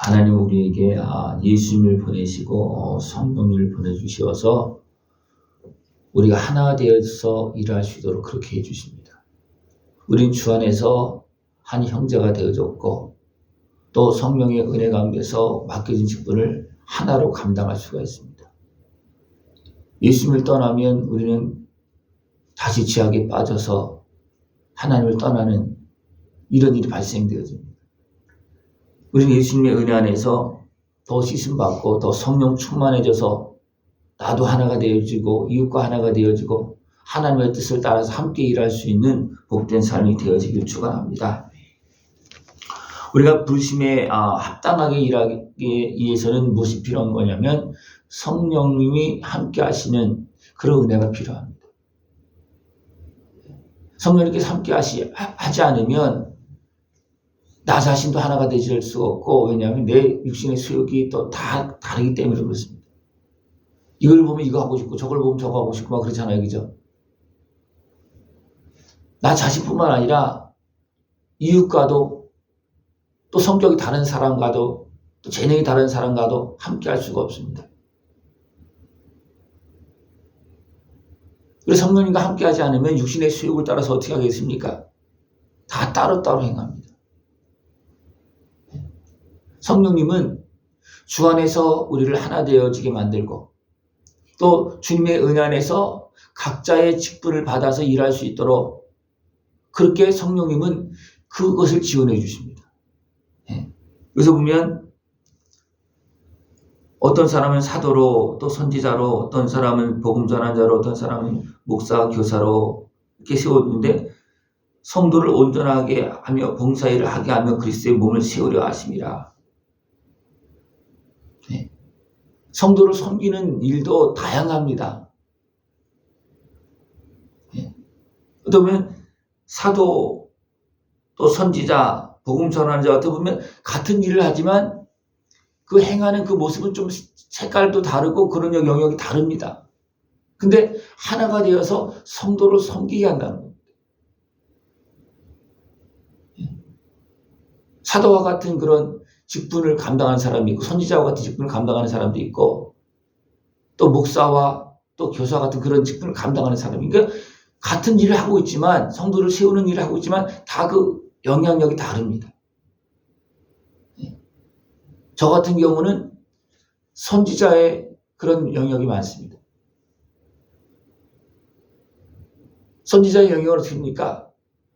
하나님 우리에게 예수님을 보내시고 성령님을 보내주셔서 우리가 하나 되어서 일할 수 있도록 그렇게 해주십니다. 우린 주 안에서 한 형제가 되어졌고 또 성령의 은혜 가운데서 맡겨진 직분을 하나로 감당할 수가 있습니다. 예수님을 떠나면 우리는 다시 죄악에 빠져서 하나님을 떠나는 이런 일이 발생되어집니다. 우리는 예수님의 은혜 안에서 더 씻음받고 더 성령 충만해져서 나도 하나가 되어지고 이웃과 하나가 되어지고 하나님의 뜻을 따라서 함께 일할 수 있는 복된 삶이 되어지길 축원합니다. 우리가 부르심에 합당하게 일하기 위해서는 무엇이 필요한 거냐면 성령님이 함께 하시는 그런 은혜가 필요합니다. 성령님께서 함께 하지 않으면 나 자신도 하나가 되질 수가 없고, 왜냐하면 내 육신의 수욕이 또 다 다르기 때문에 그렇습니다. 이걸 보면 이거 하고 싶고 저걸 보면 저거 하고 싶고 막 그렇잖아요. 그죠? 나 자신뿐만 아니라 이웃과도 또 성격이 다른 사람과도 또 재능이 다른 사람과도 함께 할 수가 없습니다. 그래서 성령님과 함께 하지 않으면 육신의 수욕을 따라서 어떻게 하겠습니까? 다 따로따로 행합니다. 성령님은 주 안에서 우리를 하나 되어지게 만들고 또 주님의 은혜 안에서 각자의 직분을 받아서 일할 수 있도록 그렇게 성령님은 그것을 지원해 주십니다. 그래서 보면 어떤 사람은 사도로 또 선지자로 어떤 사람은 복음 전환자로 어떤 사람은 목사 교사로 이렇게 세웠는데 성도를 온전하게 하며 봉사일을 하게 하며 그리스도의 몸을 세우려 하심이라. 성도를 섬기는 일도 다양합니다. 어떻게 보면 사도 또 선지자 복음 전환자 어떻게 보면 같은 일을 하지만 그 행하는 그 모습은 좀 색깔도 다르고 그런 영역이 다릅니다. 근데 하나가 되어서 성도를 섬기게 한다는 겁니다. 사도와 같은 그런 직분을 감당하는 사람이 있고 선지자와 같은 직분을 감당하는 사람도 있고 또 목사와 또 교사 같은 그런 직분을 감당하는 사람이 그러니까 같은 일을 하고 있지만 성도를 세우는 일을 하고 있지만 다 그 영향력이 다릅니다. 저 같은 경우는 선지자의 그런 영역이 많습니다. 선지자의 영역은 어떻게 됩니까?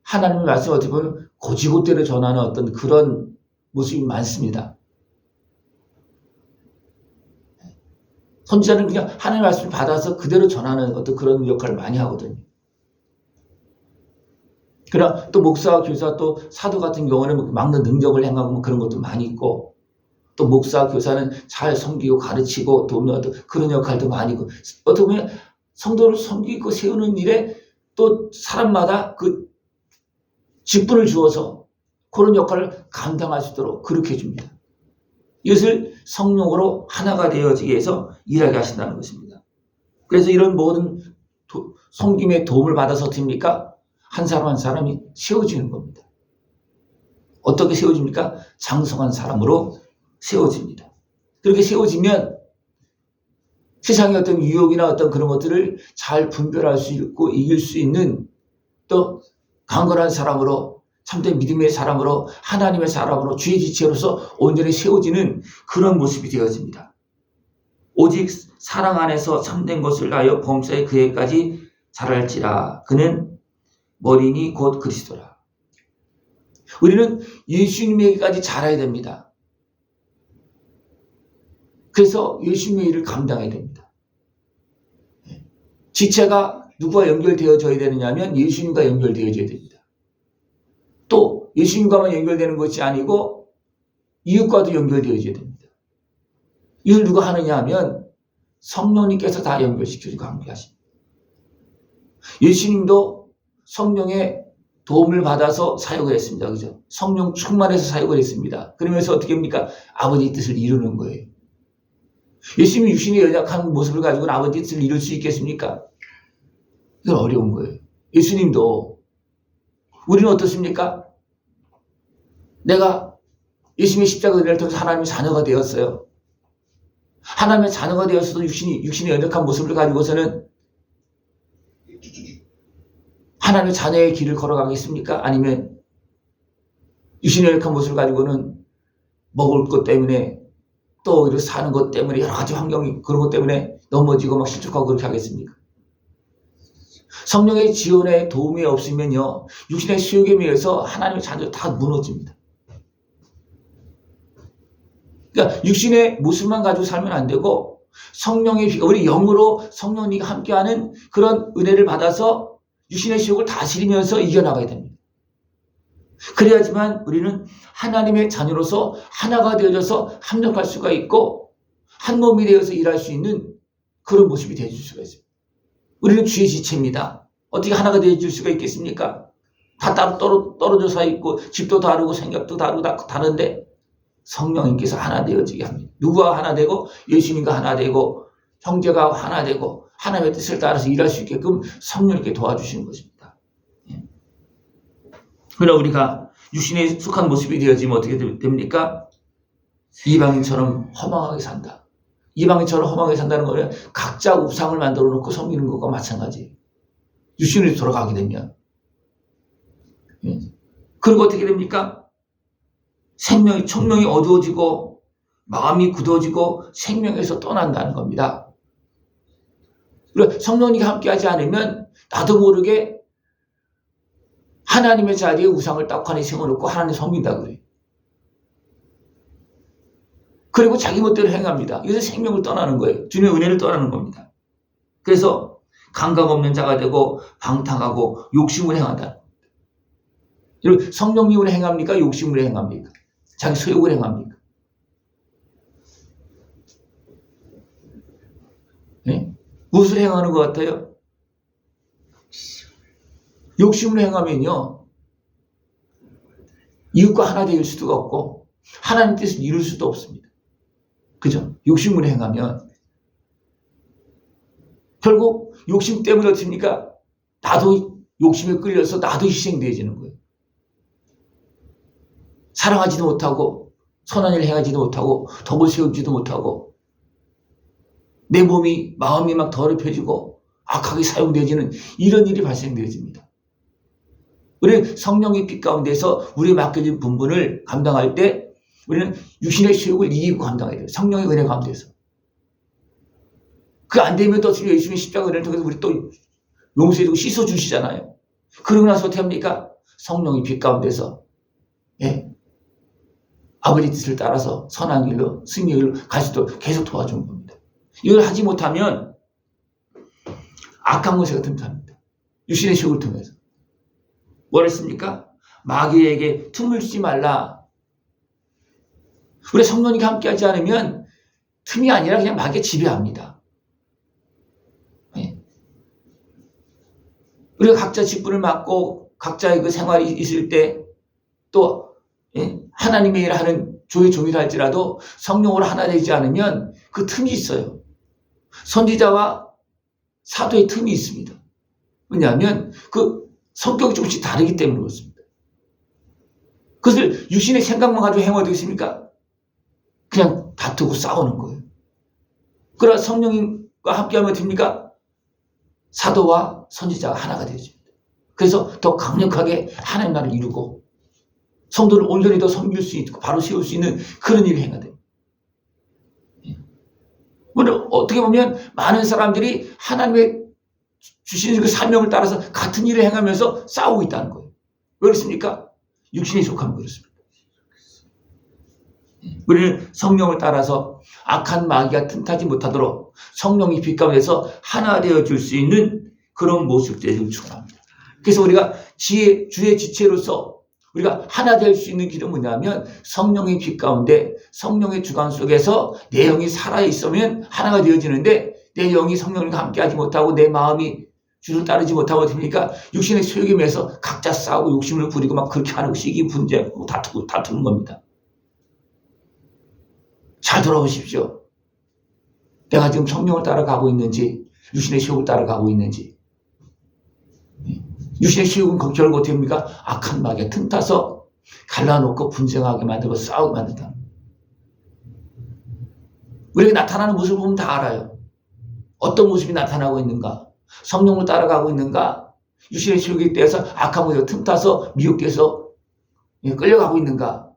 하나님의 말씀을 어떻게 보면 고지고대로 전하는 어떤 그런 모습이 많습니다. 선지자는 그냥 하나님의 말씀을 받아서 그대로 전하는 어떤 그런 역할을 많이 하거든요. 그러나 또 목사와 교사 또 사도 같은 경우는 막는 능력을 행하고 뭐 그런 것도 많이 있고 또 목사 교사는 잘 섬기고 가르치고 돕는 그런 역할도 많이 있고 어떻게 보면 성도를 섬기고 세우는 일에 또 사람마다 그 직분을 주어서 그런 역할을 감당할 수 있도록 그렇게 해줍니다. 이것을 성령으로 하나가 되어지게 해서 일하게 하신다는 것입니다. 그래서 이런 모든 섬김의 도움을 받아서 어떻게 합니까? 한 사람 한 사람이 세워지는 겁니다. 어떻게 세워집니까? 장성한 사람으로 세워집니다. 그렇게 세워지면 세상의 어떤 유혹이나 어떤 그런 것들을 잘 분별할 수 있고 이길 수 있는 또 강건한 사람으로 참된 믿음의 사람으로 하나님의 사람으로 주의 지체로서 온전히 세워지는 그런 모습이 되어집니다. 오직 사랑 안에서 참된 것을 다하여 범사의 그에까지 자랄지라. 그는 머리니 곧 그리스도라. 우리는 예수님에게까지 자라야 됩니다. 그래서 예수님의 일을 감당해야 됩니다. 지체가 누구와 연결되어져야 되느냐면 예수님과 연결되어져야 됩니다. 또 예수님과만 연결되는 것이 아니고 이웃과도 연결되어져야 됩니다. 이걸 누가 하느냐 하면 성령님께서 다 연결시켜주고 함께 하십니다. 예수님도 성령의 도움을 받아서 사역을 했습니다. 그죠? 성령 충만해서 사역을 했습니다. 그러면서 어떻게 합니까? 아버지 뜻을 이루는 거예요. 예수님이 육신의 연약한 모습을 가지고는 아버지 뜻을 이룰 수 있겠습니까? 이건 어려운 거예요. 예수님도 우리는 어떻습니까? 내가 예수님의 십자가 은혜를 통해서 하나님의 자녀가 되었어요. 하나님의 자녀가 되었어도 육신의 연약한 모습을 가지고서는 하나님의 자녀의 길을 걸어가겠습니까? 아니면 육신의 연약한 모습을 가지고는 먹을 것 때문에 또 이렇게 사는 것 때문에 여러 가지 환경이 그런 것 때문에 넘어지고 막 실족하고 그렇게 하겠습니까? 성령의 지원에 도움이 없으면요, 육신의 수욕에 의해서 하나님의 자녀 다 무너집니다. 그러니까 육신의 모습만 가지고 살면 안 되고 성령의 우리 영으로 성령님과 함께하는 그런 은혜를 받아서 육신의 수욕을 다스리면서 이겨나가야 됩니다. 그래야지만 우리는 하나님의 자녀로서 하나가 되어져서 합력할 수가 있고 한 몸이 되어서 일할 수 있는 그런 모습이 되어줄 수가 있습니다. 우리는 주의 지체입니다. 어떻게 하나가 되어줄 수가 있겠습니까? 다 따로 떨어져서 있고 집도 다르고 생각도 다르고 다 다른데 성령님께서 하나 되어지게 합니다. 누구와 하나 되고 예수님과 하나 되고 형제가 하나 되고 하나님의 뜻을 따라서 일할 수 있게끔 성령님께 도와주시는 것입니다. 그러나 우리가 육신에 속한 모습이 되어지면 어떻게 됩니까? 이방인처럼 허망하게 산다. 이방인처럼 허망하게 산다는 거는 각자 우상을 만들어 놓고 섬기는 것과 마찬가지예요. 육신으로 돌아가게 되면. 그리고 어떻게 됩니까? 청명이 어두워지고 마음이 굳어지고 생명에서 떠난다는 겁니다. 그리고 성령님과 함께하지 않으면 나도 모르게 하나님의 자리에 우상을 떡하니 세워놓고 하나님 섬긴다 그래요. 그리고 자기 멋대로 행합니다. 이것은 생명을 떠나는 거예요. 주님의 은혜를 떠나는 겁니다. 그래서 감각 없는 자가 되고 방탕하고 욕심을 행한다. 여러분, 성령님을 행합니까? 욕심을 행합니까? 자기 소욕을 행합니까? 네? 무엇을 행하는 것 같아요? 욕심을 행하면요, 이웃과 하나 될 수도 없고 하나님 뜻을 이룰 수도 없습니다. 그죠? 욕심을 행하면 결국 욕심 때문에 어떻습니까? 나도 욕심에 끌려서 나도 희생되어지는 거예요. 사랑하지도 못하고 선한 일을 행하지도 못하고 덕을 세우지도 못하고 내 마음이 막 더럽혀지고 악하게 사용되어지는 이런 일이 발생되어집니다. 우리는 성령의 빛 가운데서 우리에 맡겨진 분분을 감당할 때 우리는 육신의 수욕을 이기고 감당해야 돼요. 성령의 은혜 가운데서. 그 안 되면 또 예수님의 십자가 은혜를 통해서 우리 또 용서해주고 씻어주시잖아요. 그러고 나서 어떻게 합니까? 성령의 빛 가운데서 아버지 뜻을 따라서 선한 길로 승리의 길로 갈 수 있도록 계속 도와주는 겁니다. 이걸 하지 못하면 악한 것에 틈탑니다. 육신의 수욕을 통해서. 뭘 했습니까? 마귀에게 틈을 주지 말라. 우리 성령님과 함께하지 않으면 틈이 아니라 그냥 마귀에 지배합니다. 우리가 각자 직분을 맡고 각자의 그 생활이 있을 때 또 하나님의 일을 하는 주의 종이라 할지라도 성령으로 하나 되지 않으면 그 틈이 있어요. 선지자와 사도의 틈이 있습니다. 왜냐하면 그 성격이 조금씩 다르기 때문에 그렇습니다. 그것을 육신의 생각만 가지고 행하면 되겠습니까? 그냥 다투고 싸우는 거예요. 그러나 성령님과 함께하면 됩니까? 사도와 선지자가 하나가 되어집니다. 그래서 더 강력하게 하나님 나라를 이루고 성도를 온전히 더 섬길 수 있고 바로 세울 수 있는 그런 일을 해야 돼요. 오늘 어떻게 보면 많은 사람들이 하나님의 주신 그 사명을 따라서 같은 일을 행하면서 싸우고 있다는 거예요. 왜 그렇습니까? 육신에 속하면 그렇습니다. 우리는 성령을 따라서 악한 마귀가 틈타지 못하도록 성령이 빛 가운데서 하나 되어줄 수 있는 그런 모습들을 축원합니다. 그래서 우리가 주의 지체로서 우리가 하나 될 수 있는 길은 뭐냐면 성령의 빛 가운데 성령의 주관 속에서 내 영이 살아있으면 하나가 되어지는데 내 영이 성령과 함께하지 못하고 내 마음이 주를 따르지 못하고 됩니까? 육신의 소욕에 매서 각자 싸우고 욕심을 부리고 막 그렇게 하는 것이 이게 분쟁하고 다투는 겁니다. 잘 돌아보십시오. 내가 지금 성령을 따라가고 있는지 육신의 소욕을 따라가고 있는지. 육신의 소욕은 결국 어떻게 합니까? 악한 마귀에 틈타서 갈라놓고 분쟁하게 만들고 싸우게 만든다. 우리에게 나타나는 모습을 보면 다 알아요. 어떤 모습이 나타나고 있는가? 성령을 따라가고 있는가? 육신의 실력에 대해서 악한 모습을 틈타서 미혹돼서 끌려가고 있는가?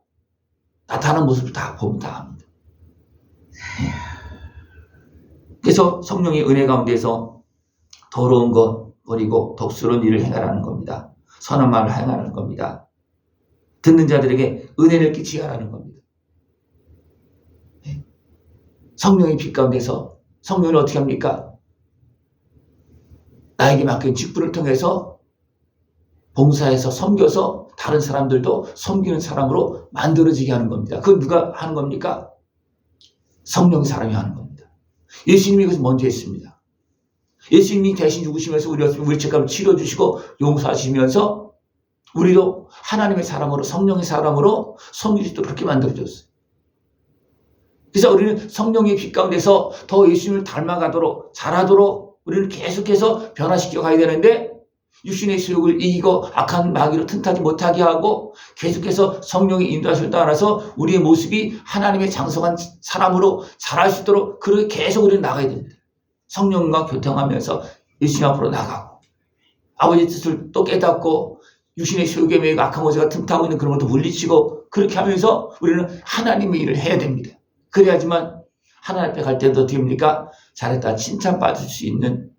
나타나는 모습을 다 보면 다 압니다. 그래서 성령의 은혜 가운데서 더러운 것 버리고 덕스러운 일을 행하라는 겁니다. 선한 말을 행하라는 겁니다. 듣는 자들에게 은혜를 끼치게 하라는 겁니다. 성령의 빛 가운데서 성령은 어떻게 합니까? 나에게 맡긴 직분을 통해서 봉사해서 섬겨서 다른 사람들도 섬기는 사람으로 만들어지게 하는 겁니다. 그건 누가 하는 겁니까? 성령의 사람이 하는 겁니다. 예수님이 그것을 먼저 했습니다. 예수님이 대신 죽으시면서 우리 죄값을 치러주시고 용서하시면서 우리도 하나님의 사람으로 성령의 사람으로 섬길 수 있도록 그렇게 만들어줬어요. 그래서 우리는 성령의 빛 가운데서 더 예수님을 닮아가도록 잘하도록 우리는 계속해서 변화시켜 가야 되는데 육신의 수욕을 이기고 악한 마귀로 틈타지 못하게 하고 계속해서 성령의 인도하심을 따라서 우리의 모습이 하나님의 장성한 사람으로 자랄 수 있도록 그렇게 계속 우리는 나가야 됩니다. 성령과 교통하면서 예수님 앞으로 나가고 아버지 뜻을 또 깨닫고 육신의 수욕에 매이고 악한 모습을 틈타고 있는 그런 것도 물리치고 그렇게 하면서 우리는 하나님의 일을 해야 됩니다. 그래야지만 하나님 앞에 갈 때도 어떻게 합니까? 잘했다 칭찬받을 수 있는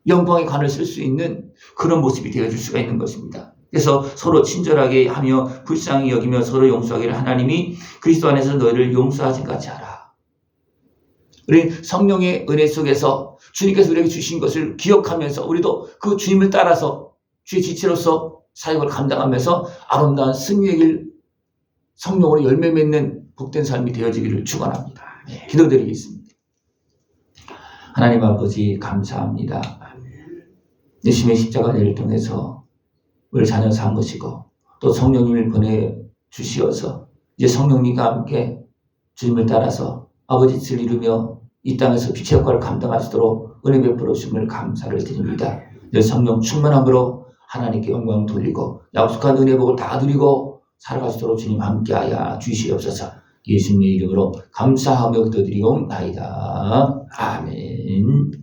영광의 관을 쓸 수 있는 그런 모습이 되어줄 수가 있는 것입니다. 그래서 서로 친절하게 하며 불쌍히 여기며 서로 용서하기를 하나님이 그리스도 안에서 너희를 용서하신 같이 하라. 우리 성령의 은혜 속에서 주님께서 우리에게 주신 것을 기억하면서 우리도 그 주님을 따라서 주의 지체로서 사역을 감당하면서 아름다운 승리의 길 성령으로 열매 맺는 복된 삶이 되어지기를 축원합니다. 기도드리겠습니다. 하나님 아버지 감사합니다. 예수님의 십자가를 통해서 우리를 자녀 산 것이고 또 성령님을 보내주시어서 이제 성령님과 함께 주님을 따라서 아버지 뜻을 이루며 이 땅에서 빛의 역할을 감당하시도록 은혜 베풀어 주심을 감사를 드립니다. 늘 성령 충만함으로 하나님께 영광 돌리고 약속한 은혜 복을 다 누리고 살아가시도록 주님 함께하여 주시옵소서. 예수님의 이름으로 감사하며 기도드리옵나이다. 아멘.